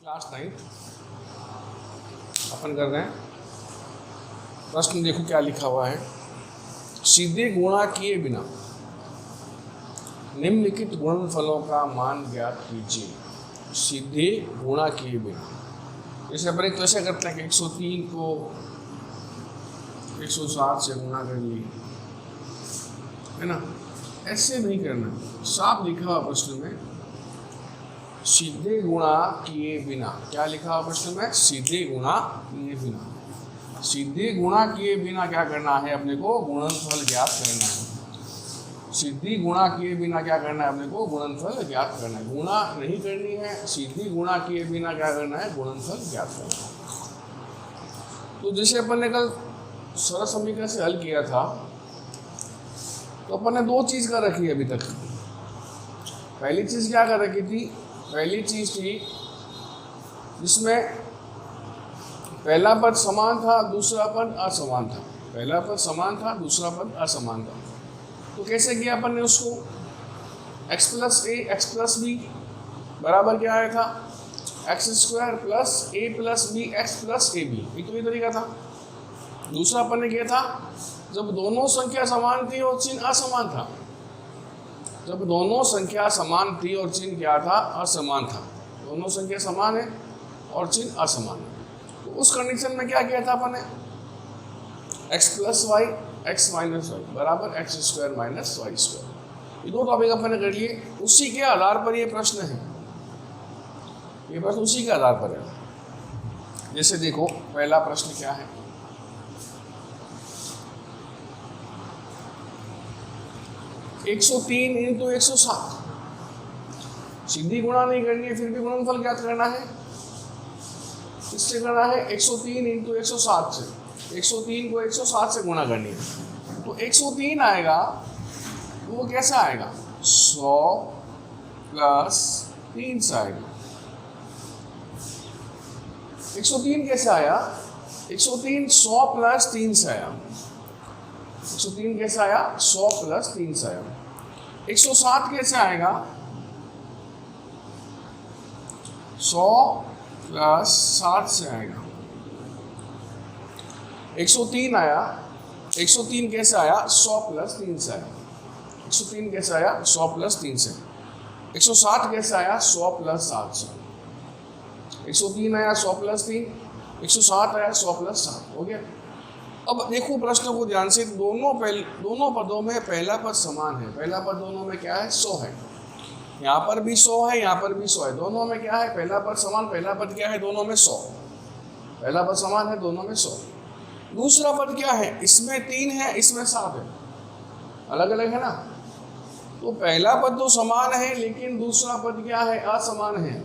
Class 9 अपन कर रहे हैं। प्रश्न देखो क्या लिखा हुआ है। सीधे गुणा किए बिना निम्नलिखित गुणनफलों का मान ज्ञात कीजिए। सीधे गुणा किए बिना, जैसे अपन एक ऐसे करते हैं कि 103 को 107 से गुणा कर लिए, है ना। ऐसे नहीं करना, साफ लिखा हुआ प्रश्न में सीधे गुणा किए बिना। क्या लिखा हुआ प्रश्न में? सीधे गुणा किए बिना। सीधे गुणा किए बिना क्या करना है अपने को? गुणनफल ज्ञात करना है। सीधी गुणा किए बिना क्या करना है अपने को? गुणनफल ज्ञात करना है। गुणा नहीं करनी है, सीधी गुणा किए बिना क्या करना है? गुणनफल ज्ञात करना है। तो जैसे अपन ने कल सरल समीकरण से हल किया था, तो अपन ने दो चीज कर रखी है अभी तक। पहली चीज क्या कर रखी थी? पहली चीज थी जिसमें पहला पद समान था, दूसरा पद असमान था। पहला पद समान था, दूसरा पद असमान था। तो कैसे किया अपन ने उसको? x plus A x plus B बराबर क्या आया था? X square plus A plus B x plus A B. एक तो ये तरीका था। दूसरा अपन ने किया था जब दोनों संख्या समान थी और चिन्ह असमान था। जब दोनों संख्या समान थी और चिन्ह क्या था? असमान था। दोनों संख्या समान है और चिन्ह असमान है, तो उस कंडीशन में क्या किया था अपन ने? x plus Y X minus Y बराबर X square minus Y square. ये दो टॉपिक अपन ने कर लिए। उसी के आधार पर ये प्रश्न है। ये प्रश्न उसी के आधार पर है। जैसे देखो पहला प्रश्न क्या है? 103 इंटू 107। सीधी गुणा नहीं करनी है, फिर भी गुणनफल ज्ञात करना है। किससे करना है? 103 इंटू 107 से। 103 को 107 से गुणा करनी है, तो 103 आएगा। वो कैसा आएगा? 100 प्लस 3 से आएगा। 103 कैसे आया? 103 100 प्लस 3 से आया। 103 कैसे आया? 100 प्लस 3 से आया। 107 कैसे आएगा? 100 प्लस 7 से आएगा। 103 आया। 103 कैसे आया? 100 प्लस 3 से आया। 103 कैसे आया? 100 प्लस 3 से। 107 कैसे आया? 100 प्लस 7 से। 103 आया 100 प्लस 3, 107 आया 100 प्लस 7। हो गया। अब देखो प्रश्न को ध्यान से। दोनों पदों में पहला पद समान है। पहला पद दोनों में क्या है? 100 है। यहाँ पर भी 100 है, यहाँ पर भी 100 है। दोनों में क्या है? पहला पद समान। पहला पद क्या है? दोनों में 100। पहला पद समान है, दोनों में 100। दूसरा पद क्या है? इसमें 3 है, इसमें 7 है। अलग अलग है ना। तो पहला पद तो समान है, लेकिन दूसरा पद क्या है? असमान है।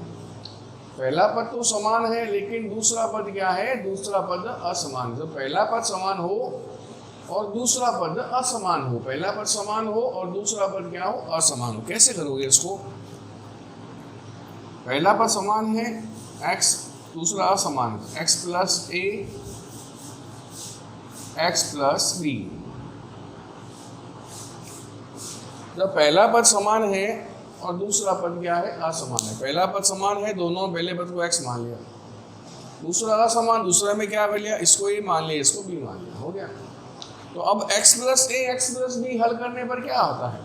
पहला पद तो समान है, लेकिन दूसरा पद क्या है? दूसरा पद असमान। जब पहला पद समान हो और दूसरा पद असमान हो, पहला पद समान हो और दूसरा पद क्या हो? असमान हो। कैसे करोगे इसको? पहला पद समान है x, दूसरा असमान है x plus A x plus B. जब पहला पद समान है और दूसरा पद क्या है? असमान है। पहला पद समान है, दोनों पहले पद को x मान लिया। दूसरा असमान, दूसरा में क्या कर लिया? इसको a मान लिया, इसको b मान लिया। हो गया। तो अब x plus A x plus B हल करने पर क्या आता है?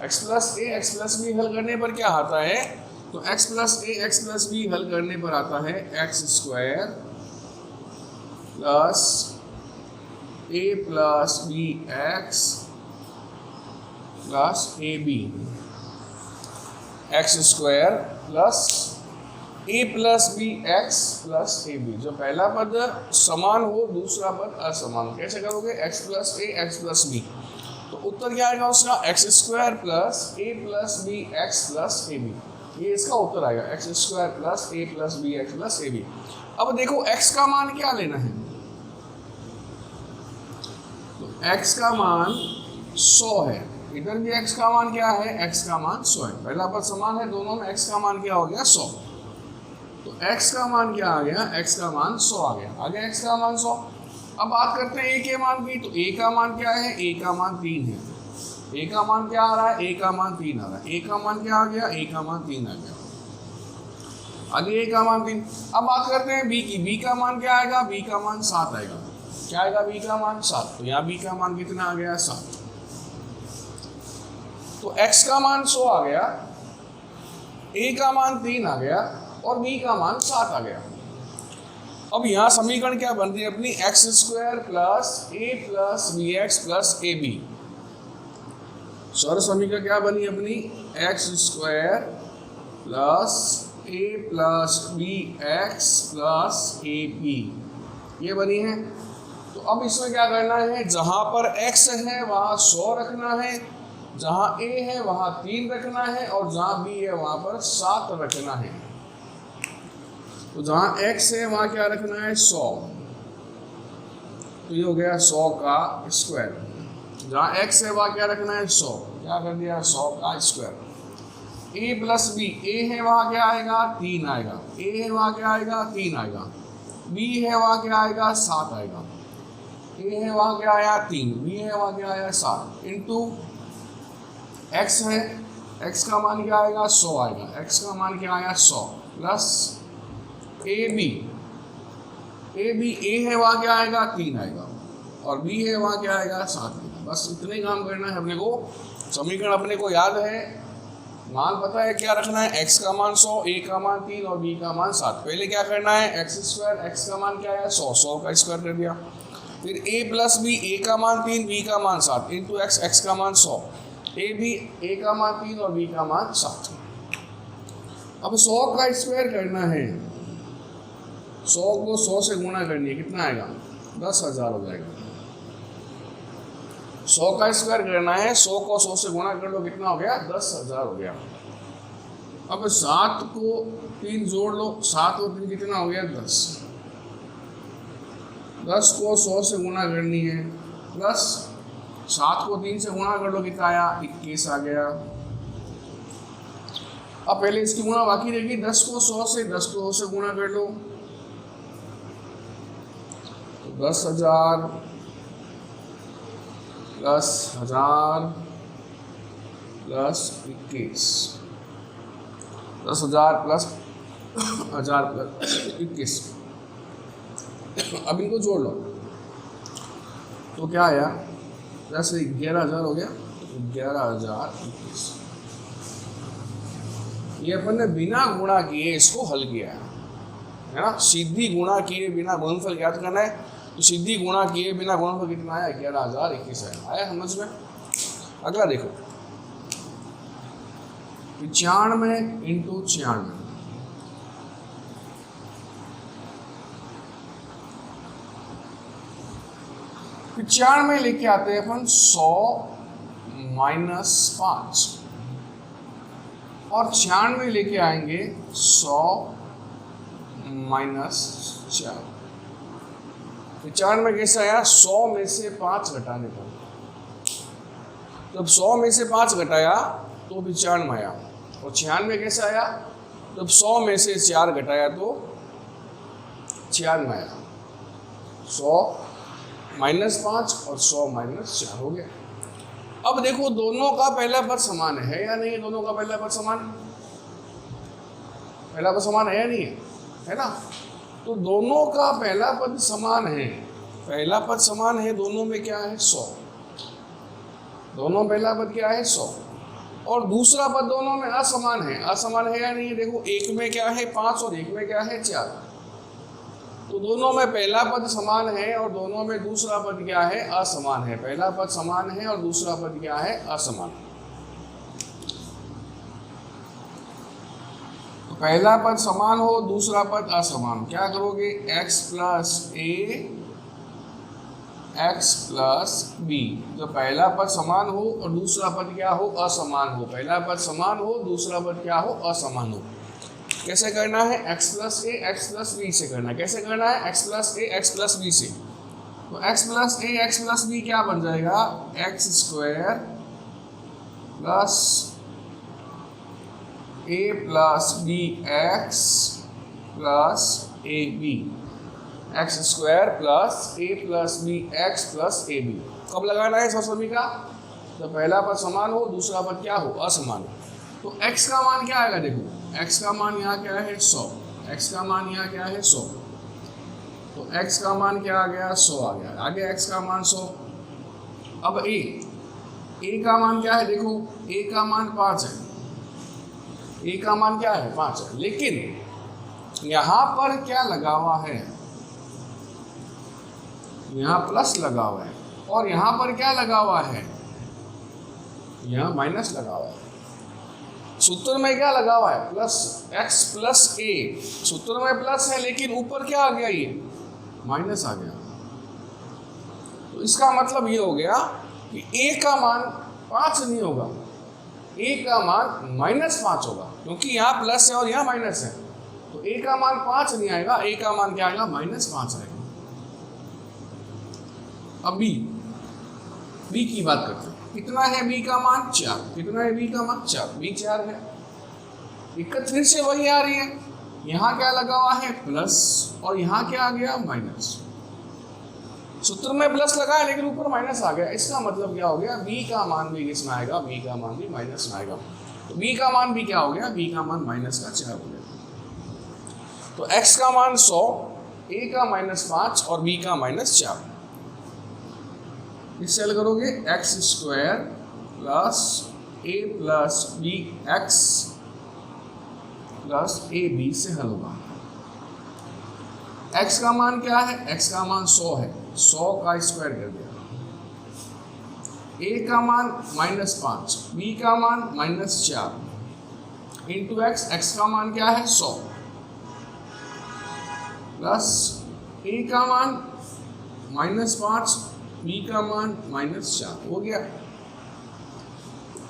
x plus A x plus B हल करने पर क्या आता है? तो x plus A x plus B हल करने पर आता है x square plus A plus B x plus A B. X square plus A plus B x plus A B. जो पहला पद समान हो, दूसरा पद असमान। कैसे करोगे? X plus A x plus B. तो उत्तर क्या आएगा उसका? X square plus A plus B x plus A B. ये इसका उत्तर आएगा, x square plus A plus B x plus A B. अब देखो x का मान क्या लेना है? तो x का मान 100 है। इधर भी x का मान क्या है? x का मान 100 है। पहला पद समान है, दोनों में x का मान क्या हो गया? 100। तो x का मान क्या आ गया? x का मान 100 आ गया। आ गया x का मान 100। अब बात करते हैं a के मान की। तो a का मान क्या है? a का मान 3 है। a का मान क्या आ रहा है? a का मान 3 आ रहा है। a का मान क्या आ गया? a का मान 3 आ गया। आगे ए का मान 3। अब बात करते हैं बी की। बी का मान क्या आएगा? बी का मान 7 आएगा। क्या आएगा? बी का मान 7। तो यहाँ बी का मान कितना आ गया? 7। तो x का मान 100 आ गया, a का मान 3 आ गया और b का मान 7 आ गया। अब यहाँ समीकरण क्या बन रही है अपनी? x² plus a plus bx plus ab। Sir समीकरण क्या बनी अपनी? x² plus a plus bx plus ab, ये बनी है। तो अब इसमें क्या करना है? जहाँ पर x है वहाँ 100 रखना है, जहाँ a है वहाँ 3 रखना है और जहाँ b है वहाँ पर 7 रखना है। तो जहाँ x है वहाँ क्या रखना है? 100। तो ये हो गया 100 का स्क्वायर। जहाँ x है वहाँ क्या रखना है? 100। क्या कर दिया? 100 का square. a plus b, a है वहाँ क्या आएगा? 3 आएगा। a है वहाँ क्या आएगा? 3 आएगा। b है वहाँ क्या आएगा? 7 आएगा। a है वहाँ क्या आया? 3। b है वहाँ क्या आया? 7 इंटू x है, x का मान क्या आएगा? 100 आएगा। x का मान क्या आया? 100 प्लस ab, a है वहाँ क्या आएगा? 3 आएगा और b है वहाँ क्या आएगा? 7 आएगा। बस इतने काम करना है अपने को। समीकरण अपने को याद है, मान पता है क्या रखना है? x का मान 100, a का मान 3 और b का मान 7। पहले क्या करना है? x², x का मान क्या है? 100, 100 का स्क्वायर कर दिया। फिर a प्लस b, a का मान 3, b का मान 7 इंटू x, x का मान 100, a का मान 3 और b का मान 7। अब 100 का स्क्वायर करना है, 100 को 100 से गुणा करनी है, कितना आएगा? 10,000 हो जाएगा। 100 का स्क्वायर करना है, 100 को 100 से गुणा कर लो, कितना हो गया? 10,000 हो गया। अब 7 को 3 जोड़ लो, 7 और 3 कितना हो गया? 10। 10 को 100 से गुणा करनी है, प्लस 7 को 3 से गुणा कर लो, कितना आया? 21 आ गया। अब पहले इसकी गुणा बाकी रहेगी, 10 को 100 से 10 को 100 से गुणा कर लो, 10,000 प्लस 1000 प्लस 21, 10,000 प्लस 1000 प्लस 21। अब इनको जोड़ लो तो क्या आया? 10 से 11,000 हो गया, 11,021। ये अपन ने बिना गुणा किए इसको हल किया है ना। सीधी गुणा किए बिना गुणनफल ज्ञात करना है, तो सीधी गुणा किए बिना गुणनफल कितना आया? 11,021 आया समझ में। अगला देखो, 95 इंटू 96। 95 लेके आते हैं अपन 100 माइनस 5 और 96 लेके आएंगे 100 माइनस 4। 95 कैसे आया? 100 में से 5 घटाने पर। जब 100 में से 5 घटाया तो 95 आया। और 96 कैसे आया? जब 100 में से 4 घटाया तो 96 आया। 100 माइनस 5 और 100 माइनस 4 हो गया। अब देखो दोनों का पहला पद समान है या नहीं है? दोनों का पहला पद समान, पहला पद समान है या नहीं है? है ना। तो दोनों का पहला पद समान है, पहला पद समान है, दोनों में क्या है? 100। दोनों पहला पद क्या है? 100 और दूसरा पद दोनों में असमान है। असमान है या नहीं है? देखो एक में क्या है? 5 और एक में क्या है? 4। तो दोनों में पहला पद समान है और दोनों में दूसरा पद क्या है? असमान है। पहला पद समान है और दूसरा पद क्या है? असमान। तो पहला पद समान हो, दूसरा पद असमान, क्या करोगे? x plus a x plus b। जो पहला पद समान हो और दूसरा पद क्या हो? असमान हो। पहला पद समान हो, दूसरा पद क्या हो? असमान हो। कैसे करना है? x plus a x plus b से करना है। कैसे करना है? x plus a x plus b से। तो x plus a x plus b क्या बन जाएगा? x² plus a plus b x plus a b। x² plus a plus b x plus a b। कब लगाना है सरसमी का? तो पहला पद समान हो, दूसरा पद क्या हो? असमान हो। तो x का मान क्या आएगा? देखो x का मान यहाँ क्या है? 100। x का मान यहाँ क्या है 100, तो x का मान क्या आ गया 100 आ गया, आगे x का मान 100। अब a का मान क्या है, देखो a का मान 5 है, a का मान क्या है 5 है, लेकिन यहाँ पर क्या लगा हुआ है, यहाँ प्लस लगा हुआ है और यहाँ पर क्या लगा हुआ है, यहाँ माइनस लगा हुआ है। सूत्र में क्या लगा हुआ है प्लस x प्लस a, सूत्र में प्लस है लेकिन ऊपर क्या आ गया, ये माइनस आ गया। तो इसका मतलब ये हो गया कि a का मान 5 नहीं होगा, a का मान -5 होगा, क्योंकि यहाँ प्लस है और यहाँ माइनस है, तो a का मान 5 नहीं आएगा, a का मान क्या आएगा -5 आएगा। अब b की बात करते हैं, कितना है b का मान 4, कितना है b का मान 4, b 4 है। दिक्कत फिर से वही आ रही है, यहाँ क्या लगा हुआ है प्लस और यहाँ क्या आ गया माइनस। सूत्र में प्लस लगा है लेकिन ऊपर माइनस आ गया, इसका मतलब क्या हो गया, b का मान भी किसमें आएगा, b का मान भी माइनस में आएगा। तो b का मान भी क्या हो गया, b का मान -4 हो गया। तो x का मान 100, a का -5 और b का -4। इससे हल करोगे x² plus a plus b x plus ab से हल होगा। x का मान क्या है, x का मान 100 है, 100 का स्क्वायर कर दिया, a का मान -5, b का मान -4 इंटू x का मान क्या है 100 प्लस a का मान -5, b का मान -4 हो गया।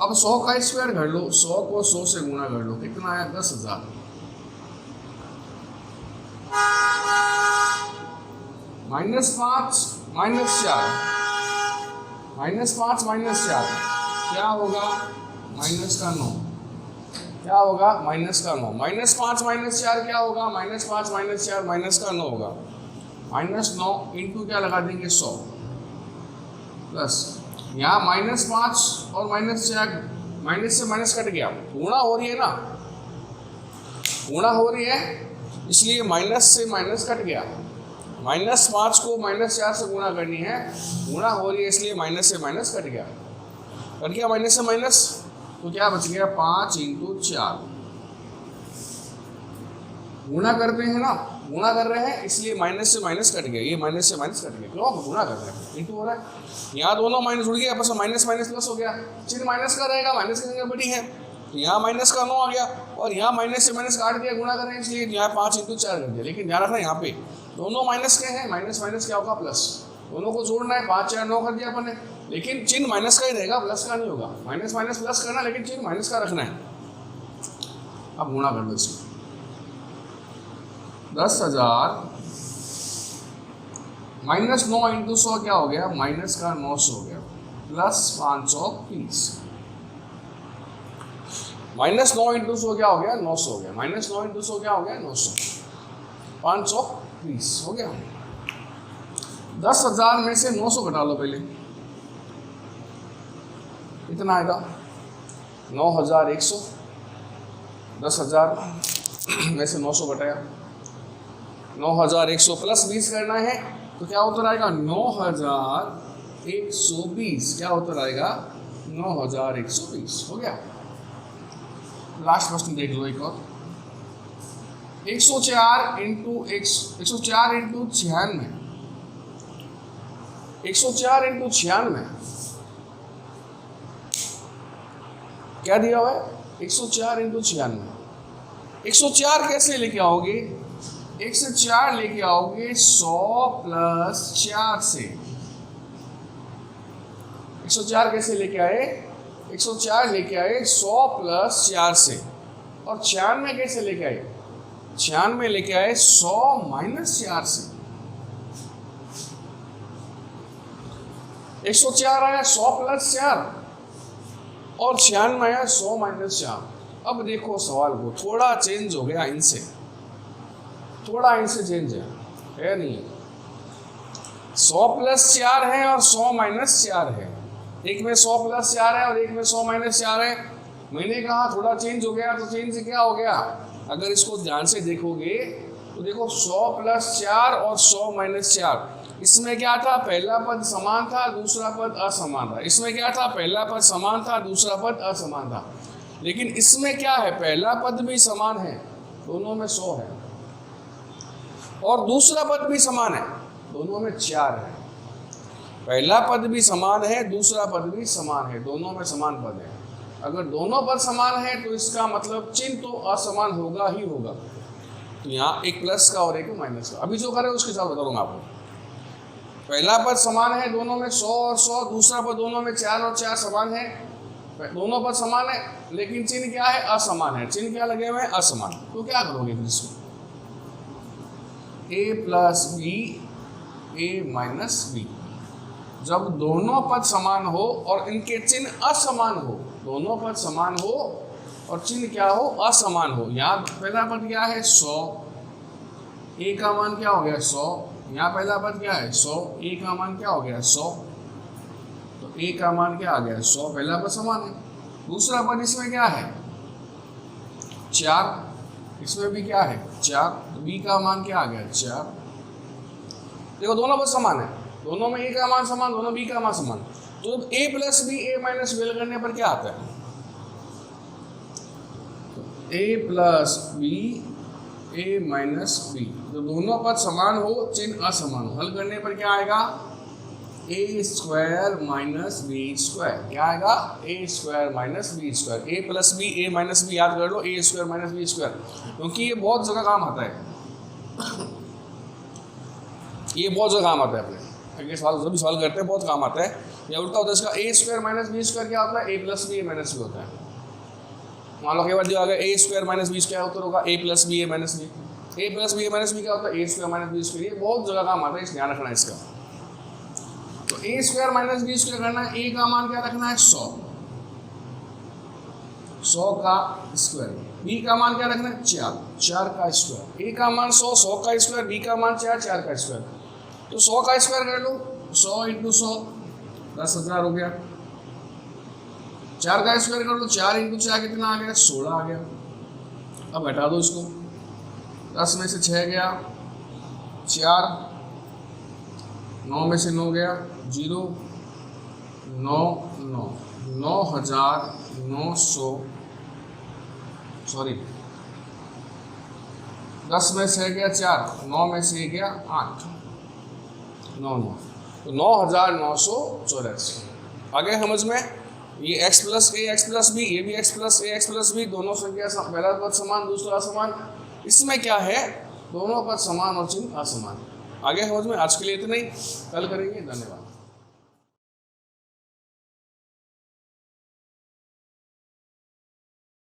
अब 100 का स्क्वायर कर लो, 100 को 100 से गुणा कर लो, कितना आया 10,000। -5 -4, -5 -4 क्या होगा, माइनस का 9, क्या होगा माइनस का 9, -5 -4 क्या होगा, -5 -4 माइनस का 9 होगा, -9 इंटू क्या लगा देंगे 100 प्लस यहाँ -5 और -4, माइनस से माइनस कट गया, गुणा हो रही है ना, गुणा हो रही है इसलिए माइनस से माइनस कट गया, -5 को -4 से गुणा करनी है, गुणा हो रही है इसलिए माइनस से माइनस कट गया, कट गया माइनस से माइनस, तो क्या बच गया 5 × 4। गुणा करते हैं ना, गुणा कर रहे हैं इसलिए माइनस से माइनस कट गया, ये माइनस से माइनस कट गया, क्यों गुणा कर रहे हैं, इंटू हो रहा है, यहाँ दोनों माइनस जुड़ गया, आपस में माइनस माइनस प्लस हो गया, चिन्ह माइनस का रहेगा, माइनस की संख्या बड़ी है, तो यहाँ माइनस का 9 आ गया और यहाँ माइनस से माइनस काट दिया, गुणा कर रहे हैं इसलिए यहाँ 5 × 4 कर दिया। लेकिन ध्यान रखना यहाँ पे दोनों माइनस के हैं, माइनस माइनस क्या होगा प्लस, दोनों को जोड़ना है, 5 4 9 कर दिया अपन ने, लेकिन चिन्ह माइनस का ही रहेगा, प्लस का नहीं होगा, माइनस माइनस प्लस करना लेकिन चिन्ह माइनस का रखना है। अब गुणा कर दो इसमें, 10,000 -9 × 100 क्या हो गया, माइनस का 900 हो गया, प्लस 530, -9 × 100 क्या हो गया 900 हो गया, -9 × 100 क्या हो गया 900, 530 हो गया। 10,000 में से 900 घटा लो पहले, कितना आएगा 9,100, 10,000 में से 900 घटाया 9,100 प्लस 20 करना है तो क्या उत्तर आएगा 9,120, क्या उत्तर आएगा 9,120 हो गया। लास्ट प्रश्न देख लो एक और, 104 × 96, 104 × 96 क्या दिया हुआ है 104 × 96, 104 कैसे लेके आओगे, 1 से 4 लेके आओगे 100 प्लस 4 से, 104 कैसे लेके आए 104 लेके आए 100 प्लस 4 से, और 96 कैसे लेके आए 96 लेके आए 100 माइनस 4 से। 104 आया 100 प्लस 4 और 96 आया 100 माइनस 4। अब देखो सवाल को थोड़ा चेंज हो गया, इनसे थोड़ा इनसे चेंज है नहीं, 100 प्लस 4 है और 100 माइनस 4 है, एक में 100 प्लस 4 है और एक में 100 माइनस 4 है। मैंने कहा थोड़ा चेंज हो गया, तो चेंज क्या हो गया अगर इसको ध्यान से देखोगे तो देखो 100 प्लस 4 और 100 माइनस 4, इसमें क्या था, पहला पद समान था, दूसरा पद असमान था। इसमें क्या था, पहला पद समान था, दूसरा पद असमान था। लेकिन इसमें क्या है, पहला पद भी समान है, दोनों में 100 है, और दूसरा पद भी समान है, दोनों में 4 है। पहला पद भी समान है, दूसरा पद भी समान है, दोनों में समान पद है। अगर दोनों पद समान है तो इसका मतलब चिन्ह तो असमान होगा ही होगा। तो यहाँ एक प्लस का और एक माइनस का। अभी जो करें उसके साथ बता दूंगा आपको। पहला पद समान है, दोनों में 100 और 100, दूसरा पद दोनों में 4 और 4 समान है, दोनों पद समान है, लेकिन चिन्ह क्या है, असमान है। चिन्ह क्या लगे हुए हैं, असमान। तो क्या करोगे फिर इसको, a plus B a minus B. जब दोनों पद समान हो और इनके चिन्ह असमान हो, दोनों पद समान हो और चिन्ह क्या हो, असमान हो। यहाँ पहला पद क्या है, 100, a का मान क्या हो गया, 100। यहाँ पहला पद क्या है, 100, a का मान क्या हो गया, 100। तो a का मान क्या आ गया, 100, पहला पद समान है। दूसरा पद इसमें क्या है, 4, इसमें भी क्या है, 4, तो b का मान क्या आ गया, 4। देखो दोनों पद समान है, दोनों में a का मान समान, दोनों b का मान समान। तो a plus B a minus B करने पर क्या आता है, a plus B a minus B. तो दोनों पद समान हो, चिन्ह असमान हो, हल करने पर क्या आएगा, a square minus B square. क्या आएगा, a square minus B square. a plus B a minus B याद कर लो, a square minus B square, क्योंकि ये बहुत जगह काम आता है। ये बहुत जगह काम आता है, अपने सवाल जब भी सवाल करते हैं बहुत काम आता है। या उल्टा होता है इसका, a square minus B square क्या होता है, a plus B a minus B होता है। मान लो कई बार जो आ गया a square minus B square उत्तर होगा a plus B a minus B. a plus B a minus B क्या होता है, a square minus B square. ये बहुत जगह काम आता है, इस ध्यान रखना है इसका। तो a square minus B square करना है, a का मान क्या रखना है, 100, 100 का स्क्वायर। b का मान क्या रखना है, 4, 4 का स्क्वायर। a का मान 100, 100 का स्क्वायर, b का मान 4, 4 का स्क्वायर। तो 100 का स्क्वायर कर लो, 100 इंटू 100 10,000 हो गया। 4 का स्क्वायर कर लो, 4 इंटू 4 कितना आ गया, 16 आ गया। अब हटा दो इसको, 10 में से 6 गया, 4, 9 में से 9 गया, 0, 9, 9, 9,900, सॉरी 10 में से गया 4, 9 में से गया 8, 9, 9, तो 9,984। आगे समझ में, ये x plus a x plus B, ये भी x plus a x plus B, दोनों संख्या पहला पद समान, दूसरा असमान। इसमें क्या है, दोनों पद समान और चिन्ह असमान। आगे समझ में, आज के लिए इतना ही, कल करेंगे। धन्यवाद।